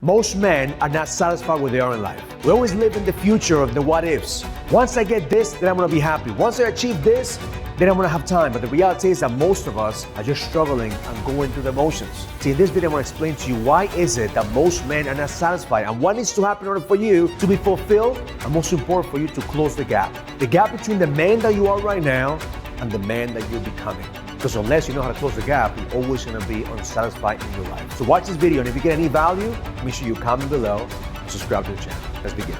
Most men are not satisfied where they are in life. We always live in the future of the what ifs. Once I get this, then I'm gonna be happy. Once I achieve this, then I'm gonna have time. But the reality is that most of us are just struggling and going through the motions. See, in this video, I'm gonna explain to you why is it that most men are not satisfied and what needs to happen in order for you to be fulfilled and most important for you to close the gap. The gap between the man that you are right now and the man that you're becoming. Because unless you know how to close the gap, you're always gonna be unsatisfied in your life. So watch this video, and if you get any value, make sure you comment below and subscribe to the channel. Let's begin.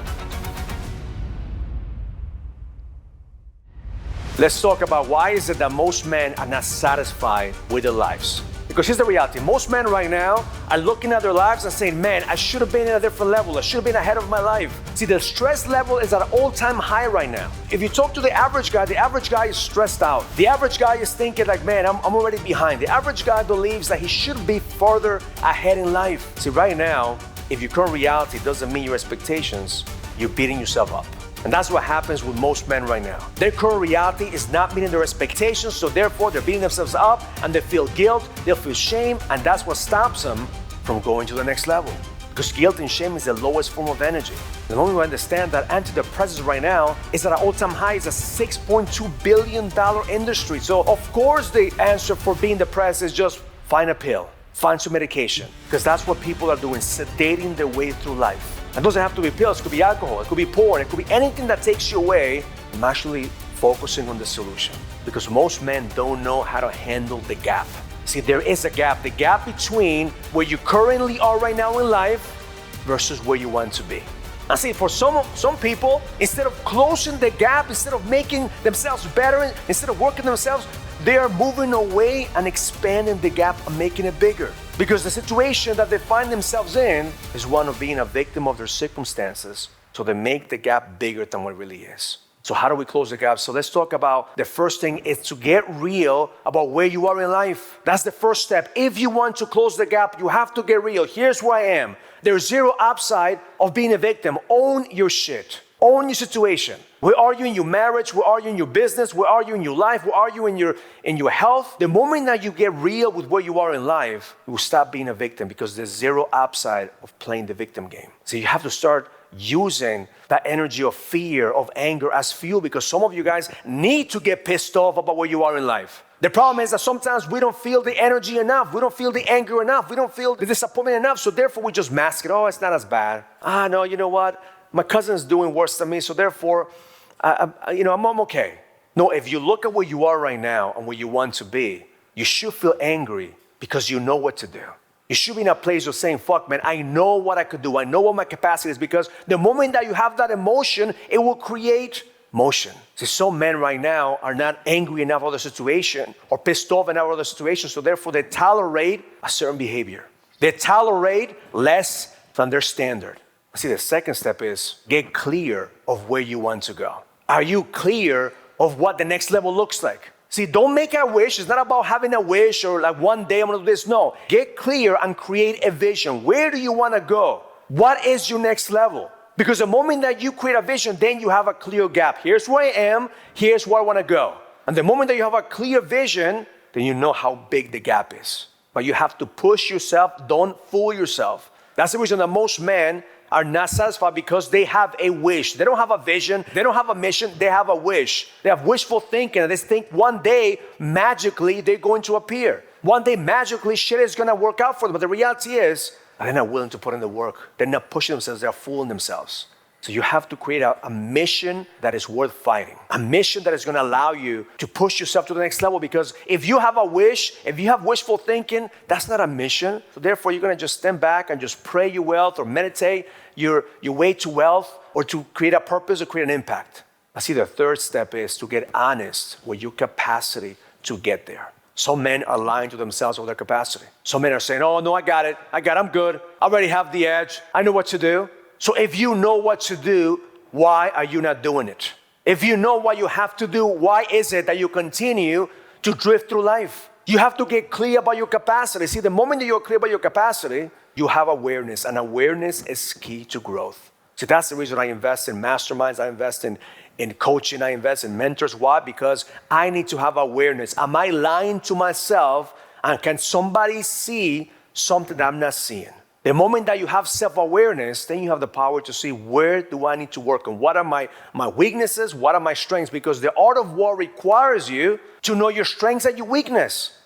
Let's talk about why is it that most men are not satisfied with their lives. Because here's the reality. Most men right now are looking at their lives and saying, man, I should have been in a different level. I should have been ahead of my life. See, the stress level is at an all-time high right now. If you talk to the average guy is stressed out. The average guy is thinking like, man, I'm already behind. The average guy believes that he should be further ahead in life. See, right now, if your current reality doesn't meet your expectations, you're beating yourself up. And that's what happens with most men right now. Their current reality is not meeting their expectations, so therefore they're beating themselves up and they feel guilt, they'll feel shame, and that's what stops them from going to the next level. Because guilt and shame is the lowest form of energy. The moment we understand that antidepressants right now is at an all-time high, it's a $6.2 billion industry. So of course the answer for being depressed is just find a pill, find some medication, because that's what people are doing, sedating their way through life. It doesn't have to be pills, it could be alcohol, it could be porn, it could be anything that takes you away. I'm actually focusing on the solution because most men don't know how to handle the gap. See, there is a gap, the gap between where you currently are right now in life versus where you want to be. I see, for some people, instead of closing the gap, instead of making themselves better, instead of working themselves, they are moving away and expanding the gap and making it bigger. Because the situation that they find themselves in is one of being a victim of their circumstances. So they make the gap bigger than what it really is. So how do we close the gap? So let's talk about the first thing is to get real about where you are in life. That's the first step. If you want to close the gap, you have to get real. Here's where I am. There's zero upside of being a victim. Own your shit. Own your situation. Where are you in your marriage? Where are you in your business? Where are you in your life? Where are you in your health? The moment that you get real with where you are in life, you will stop being a victim because there's zero upside of playing the victim game. So you have to start using that energy of fear, of anger as fuel, because some of you guys need to get pissed off about where you are in life. The problem is that sometimes we don't feel the energy enough. We don't feel the anger enough. We don't feel the disappointment enough. So therefore we just mask it. Oh, it's not as bad. No, you know what? My cousin's doing worse than me, so therefore, I'm okay. No, if you look at where you are right now and where you want to be, you should feel angry because you know what to do. You should be in a place of saying, fuck, man, I know what I could do. I know what my capacity is, because the moment that you have that emotion, it will create motion. See, some men right now are not angry enough over the situation or pissed off enough over the situation, so therefore they tolerate a certain behavior. They tolerate less than their standard. See, the second step is get clear of where you want to go. Are you clear of what the next level looks like? See, don't make a wish. It's not about having a wish or like one day I'm gonna do this. No, get clear and create a vision. Where do you wanna go? What is your next level? Because the moment that you create a vision, then you have a clear gap. Here's where I am, here's where I wanna go. And the moment that you have a clear vision, then you know how big the gap is. But you have to push yourself, don't fool yourself. That's the reason that most men are not satisfied, because they have a wish. They don't have a vision. They don't have a mission. They have a wish. They have wishful thinking. And they think one day, magically, they're going to appear. One day, magically, shit is going to work out for them. But the reality is, they're not willing to put in the work. They're not pushing themselves. They're fooling themselves. So you have to create a mission that is worth fighting. A mission that is going to allow you to push yourself to the next level. Because if you have a wish, if you have wishful thinking, that's not a mission. So therefore, you're going to just stand back and just pray your wealth or meditate your way to wealth, or to create a purpose or create an impact. I see the third step is to get honest with your capacity to get there. Some men are lying to themselves with their capacity. Some men are saying, oh, no, I got it, I'm good. I already have the edge. I know what to do. So if you know what to do, why are you not doing it? If you know what you have to do, why is it that you continue to drift through life? You have to get clear about your capacity. See, the moment that you're clear about your capacity, you have awareness, and awareness is key to growth. See, that's the reason I invest in masterminds, I invest in coaching, I invest in mentors. Why? Because I need to have awareness. Am I lying to myself, and can somebody see something that I'm not seeing? The The moment that you have self-awareness, then you have the power to see, where do I need to work on? What are my weaknesses? What are my strengths? Because the art of war requires you to know your strengths and your weakness.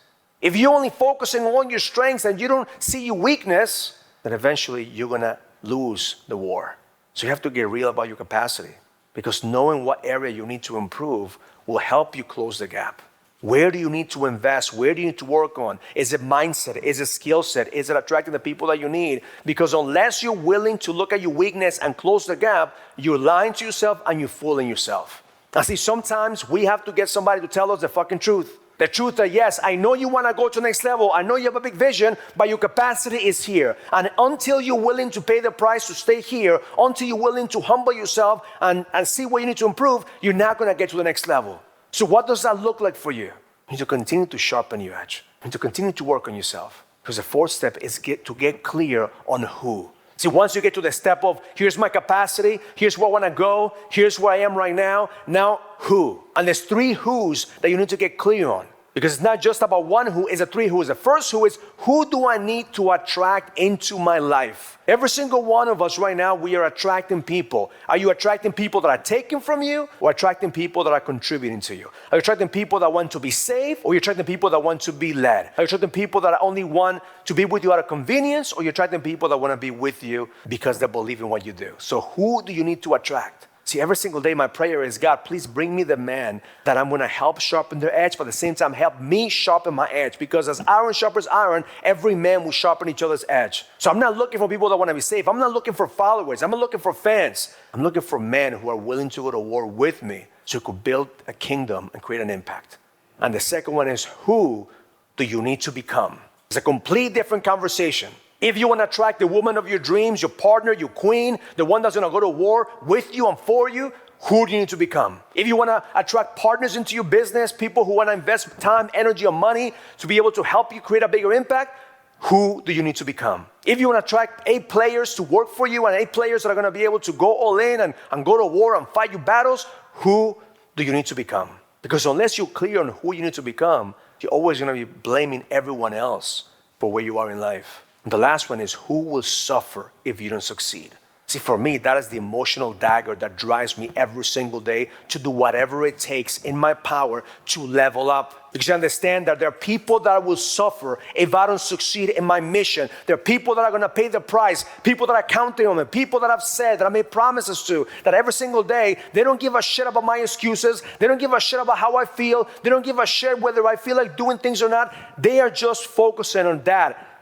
If you're only focusing on your strengths and you don't see your weakness, then eventually you're going to lose the war. So you have to get real about your capacity, because knowing what area you need to improve will help you close the gap. Where do you need to invest? Where do you need to work on? Is it mindset? Is it skill set? Is it attracting the people that you need? Because unless you're willing to look at your weakness and close the gap, you're lying to yourself and you're fooling yourself. I see, sometimes we have to get somebody to tell us the fucking truth. The truth that, yes, I know you want to go to the next level. I know you have a big vision, but your capacity is here. And until you're willing to pay the price to stay here, until you're willing to humble yourself and see where you need to improve, you're not going to get to the next level. So what does that look like for you? You need to continue to sharpen your edge. You need to continue to work on yourself. Because the fourth step is to get clear on who. See, once you get to the step of, here's my capacity, here's where I want to go, here's where I am right now, now who? And there's three who's that you need to get clear on. Because it's not just about one who, it's a three who's. The first who is, who do I need to attract into my life? Every single one of us right now, we are attracting people. Are you attracting people that are taken from you, or attracting people that are contributing to you? Are you attracting people that want to be saved, or are you attracting people that want to be led? Are you attracting people that only want to be with you out of convenience, or are you attracting people that want to be with you because they believe in what you do? So who do you need to attract? See, every single day my prayer is, God, please bring me the man that I'm going to help sharpen their edge, but at the same time help me sharpen my edge. Because as iron sharpens iron, every man will sharpen each other's edge. So I'm not looking for people that want to be saved. I'm not looking for followers. I'm not looking for fans. I'm looking for men who are willing to go to war with me so we could build a kingdom and create an impact. And the second one is, who do you need to become? It's a complete different conversation. If you want to attract the woman of your dreams, your partner, your queen, the one that's going to go to war with you and for you, who do you need to become? If you want to attract partners into your business, people who want to invest time, energy, and money to be able to help you create a bigger impact, who do you need to become? If you want to attract A players to work for you and A players that are going to be able to go all in and go to war and fight your battles, who do you need to become? Because unless you're clear on who you need to become, you're always going to be blaming everyone else for where you are in life. And the last one is, who will suffer if you don't succeed? See, for me, that is the emotional dagger that drives me every single day to do whatever it takes in my power to level up. Because you understand that there are people that will suffer if I don't succeed in my mission. There are people that are going to pay the price, people that are counting on me, people that I've said, that I made promises to, that every single day, they don't give a shit about my excuses. They don't give a shit about how I feel. They don't give a shit whether I feel like doing things or not. They are just focusing on that.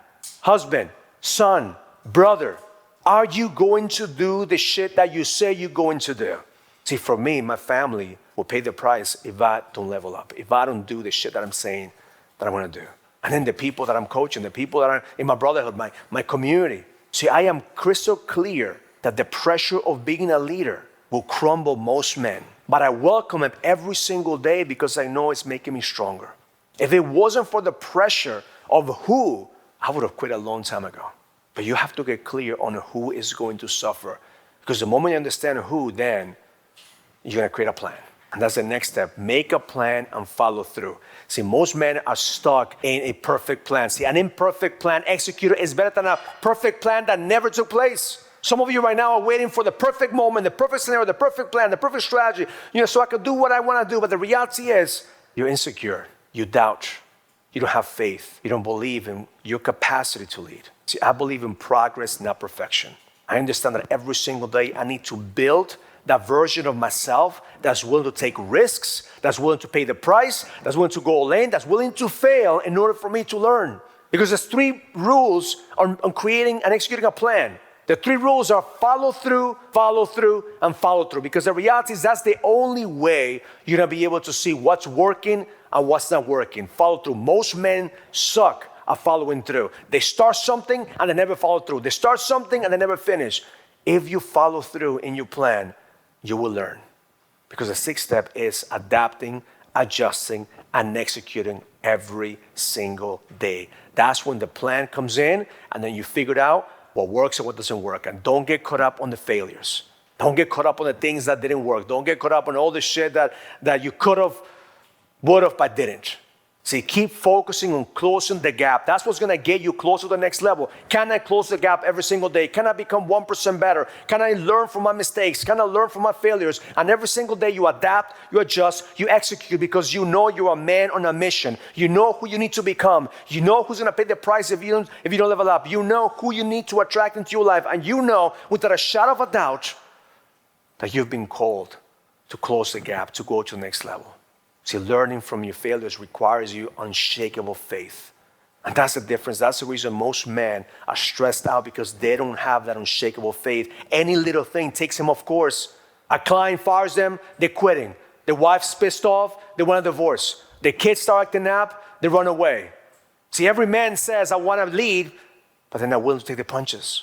Husband, son, brother, are you going to do the shit that you say you're going to do? See, for me, my family will pay the price if I don't level up, if I don't do the shit that I'm saying that I'm going to do. And then the people that I'm coaching, the people that are in my brotherhood, my community. See, I am crystal clear that the pressure of being a leader will crumble most men. But I welcome it every single day because I know it's making me stronger. If it wasn't for the pressure of who, I would have quit a long time ago. But you have to get clear on who is going to suffer. Because the moment you understand who, then you're going to create a plan. And that's the next step. Make a plan and follow through. See, most men are stuck in a perfect plan. See, an imperfect plan executed is better than a perfect plan that never took place. Some of you right now are waiting for the perfect moment, the perfect scenario, the perfect plan, the perfect strategy, so I can do what I want to do. But the reality is, you're insecure. You doubt. You don't have faith. You don't believe in your capacity to lead. See, I believe in progress, not perfection. I understand that every single day I need to build that version of myself that's willing to take risks, that's willing to pay the price, that's willing to go all in, that's willing to fail in order for me to learn. Because there's three rules on creating and executing a plan. The three rules are follow through, and follow through. Because the reality is that's the only way you're going to be able to see what's working and what's not working. Follow through. Most men suck at following through. They start something and they never follow through. They start something and they never finish. If you follow through in your plan, you will learn. Because the sixth step is adapting, adjusting, and executing every single day. That's when the plan comes in and then you figure out what works and what doesn't work. And don't get caught up on the failures. Don't get caught up on the things that didn't work. Don't get caught up on all the shit that you could have, would have, but didn't. See, keep focusing on closing the gap. That's what's going to get you closer to the next level. Can I close the gap every single day? Can I become 1% better? Can I learn from my mistakes? Can I learn from my failures? And every single day you adapt, you adjust, you execute because you know you're a man on a mission. You know who you need to become. You know who's going to pay the price if you don't level up. You know who you need to attract into your life. And you know without a shadow of a doubt that you've been called to close the gap, to go to the next level. See, learning from your failures requires you unshakable faith. And that's the difference. That's the reason most men are stressed out, because they don't have that unshakable faith. Any little thing takes them off course. A client fires them, they're quitting. The wife's pissed off, they want a divorce. The kids start acting up, they run away. See, every man says, I want to lead, but they're not willing to take the punches.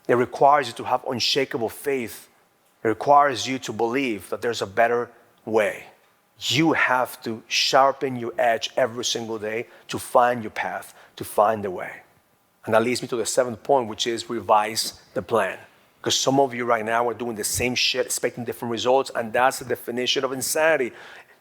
It requires you to have unshakable faith. It requires you to believe that there's a better way. You have to sharpen your edge every single day to find your path, to find the way. And that leads me to the 7th point, which is revise the plan. Because some of you right now are doing the same shit, expecting different results, and that's the definition of insanity.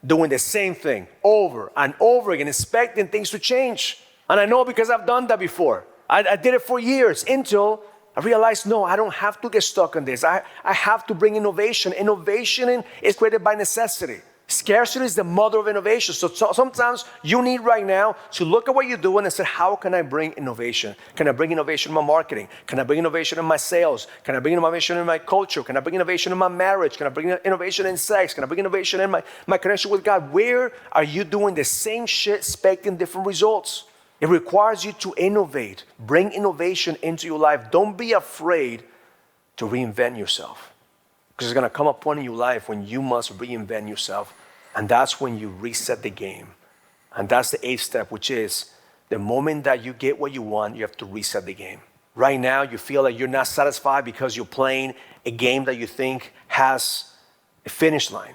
Doing the same thing over and over again, expecting things to change. And I know because I've done that before. I did it for years until I realized, no, I don't have to get stuck on this. I have to bring innovation. Innovation is created by necessity. Scarcity is the mother of innovation. So sometimes you need right now to look at what you're doing and say, how can I bring innovation? Can I bring innovation in my marketing? Can I bring innovation in my sales? Can I bring innovation in my culture? Can I bring innovation in my marriage? Can I bring innovation in sex? Can I bring innovation in my connection with God? Where are you doing the same shit, expecting different results? It requires you to innovate. Bring innovation into your life. Don't be afraid to reinvent yourself. Because there's going to come a point in your life when you must reinvent yourself. And that's when you reset the game. And that's the 8th step, which is the moment that you get what you want, you have to reset the game. Right now, you feel like you're not satisfied because you're playing a game that you think has a finish line.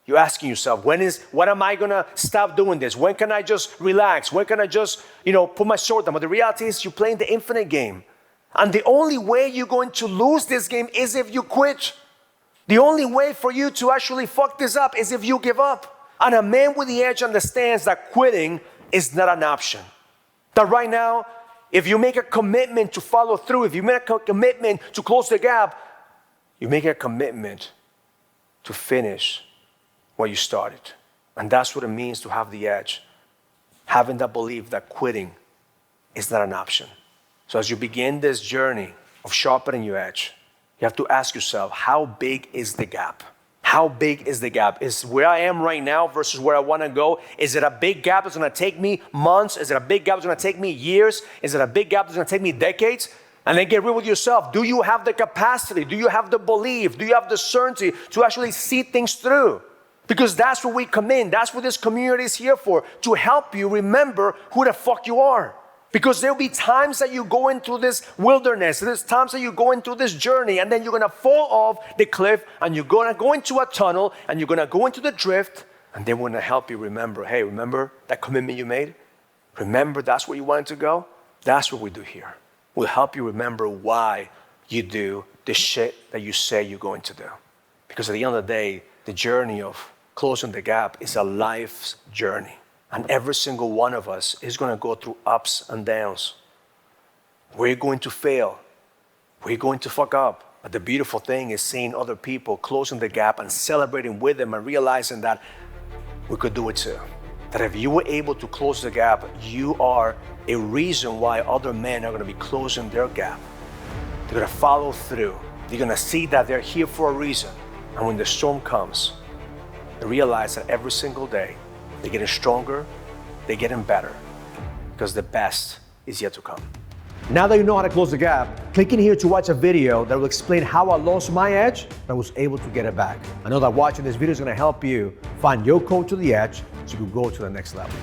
You're asking yourself, when am I going to stop doing this? When can I just relax? When can I just, put my sword down? But the reality is you're playing the infinite game. And the only way you're going to lose this game is if you quit. The only way for you to actually fuck this up is if you give up. And a man with the edge understands that quitting is not an option. That right now, if you make a commitment to follow through, if you make a commitment to close the gap, you make a commitment to finish what you started. And that's what it means to have the edge. Having that belief that quitting is not an option. So as you begin this journey of sharpening your edge, you have to ask yourself, how big is the gap? How big is the gap? Is where I am right now versus where I want to go, is it a big gap that's going to take me months? Is it a big gap that's going to take me years? Is it a big gap that's going to take me decades? And then get real with yourself. Do you have the capacity? Do you have the belief? Do you have the certainty to actually see things through? Because that's where we come in. That's what this community is here for, to help you remember who the fuck you are. Because there'll be times that you go into this wilderness, there's times that you go into this journey, and then you're gonna fall off the cliff, and you're gonna go into a tunnel, and you're gonna go into the drift, and then we're gonna help you remember, hey, remember that commitment you made? Remember that's where you wanted to go? That's what we do here. We'll help you remember why you do the shit that you say you're going to do. Because at the end of the day, the journey of closing the gap is a life's journey. And every single one of us is going to go through ups and downs. We're going to fail. We're going to fuck up. But the beautiful thing is seeing other people closing the gap and celebrating with them and realizing that we could do it too. That if you were able to close the gap, you are a reason why other men are going to be closing their gap. They're going to follow through. They're going to see that they're here for a reason. And when the storm comes, they realize that every single day, they're getting stronger, they're getting better, because the best is yet to come. Now that you know how to close the gap, click in here to watch a video that will explain how I lost my edge, but was able to get it back. I know that watching this video is going to help you find your code to the edge so you can go to the next level.